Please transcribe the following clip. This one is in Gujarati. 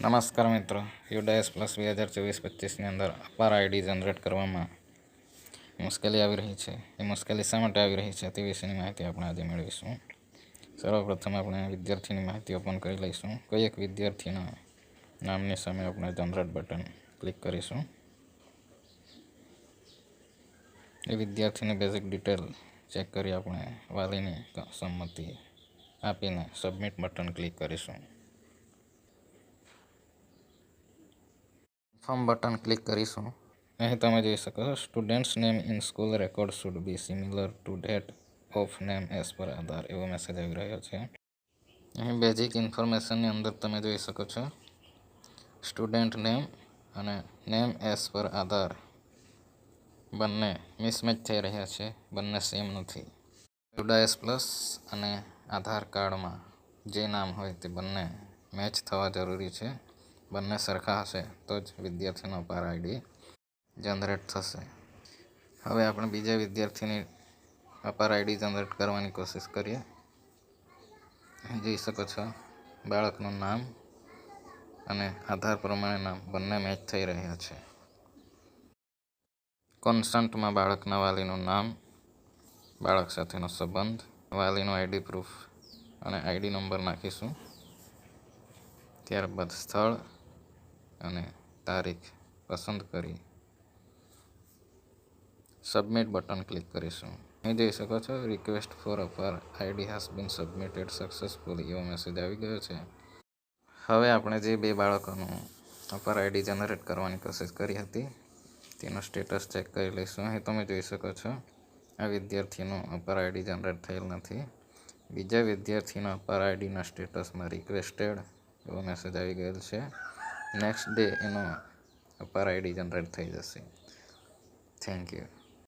નમસ્કાર મિત્રો, યુડાયસ પ્લસ 2024-25ની અંદર અપાર આઈડી જનરેટ કરવામાં મુશ્કેલી આવી રહી છે. એ મુશ્કેલી શા માટે આવી રહી છે તે વિશેની માહિતી આપણે આજે મેળવીશું. સર્વપ્રથમ આપણે વિદ્યાર્થીની માહિતી ઓપન કરી લઈશું. કોઈ એક વિદ્યાર્થીના નામની સામે આપણે જનરેટ બટન ક્લિક કરીશું. એ વિદ્યાર્થીની બેઝિક ડિટેલ ચેક કરી આપણે વાલીની સંમતિ આપીને સબમિટ બટન ક્લિક કરીશું. ફોર્મ બટન ક્લિક કરીશું. અહીં તમે જોઈ શકો છો, students name in school record should be similar to date of name as per Aadhaar એવો મેસેજ આવી રહ્યો છે. અહીં બેઝિક ઇન્ફોર્મેશનની અંદર તમે જોઈ શકો છો, સ્ટુડન્ટ નેમ અને નેમ એઝ પર આધાર બંને મિસમેચ થઈ રહ્યા છે, બંને સેમ નથી. યુડાયસ પ્લસ અને આધાર કાર્ડમાં જે નામ હોય તે બંને મેચ થવા જરૂરી છે. બંને સરખા હશે તો જ વિદ્યાર્થીનો અપાર આઈડી જનરેટ થશે. હવે આપણે બીજા વિદ્યાર્થીની અપાર આઈડી જનરેટ કરવાની કોશિશ કરીએ. જોઈ શકો છો, બાળકનું નામ અને આધાર પ્રમાણે નામ બંને મેચ થઈ રહ્યા છે. કોન્સન્ટમાં બાળકના વાલીનું નામ, બાળક સાથેનો સંબંધ, વાલીનું આઈડી પ્રૂફ અને આઈડી નંબર નાખીશું. ત્યારબાદ સ્થળ અને તારીખ પસંદ કરી સબમિટ બટન ક્લિક કરીશું. અહીં જોઈ શકો છો, રિક્વેસ્ટ ફોર અપાર આઈડી હાઝ બીન સબમિટેડ સક્સેસફુલી એવો મેસેજ આવી ગયો છે. હવે આપણે જે બે બાળકોનું અપાર આઈડી જનરેટ કરવાની કોશિશ કરી હતી તેનું સ્ટેટસ ચેક કરી લઈશું. અહીં તમે જોઈ શકો છો, આ વિદ્યાર્થીનું અપાર આઈડી જનરેટ થયેલ નથી. બીજા વિદ્યાર્થીના અપાર આઈડીના સ્ટેટસમાં રિક્વેસ્ટેડ એવો મેસેજ આવી ગયેલ છે. નેક્સ્ટ ડે એનો અપાર આઈડી જનરેટ થઈ જશે. Thank you.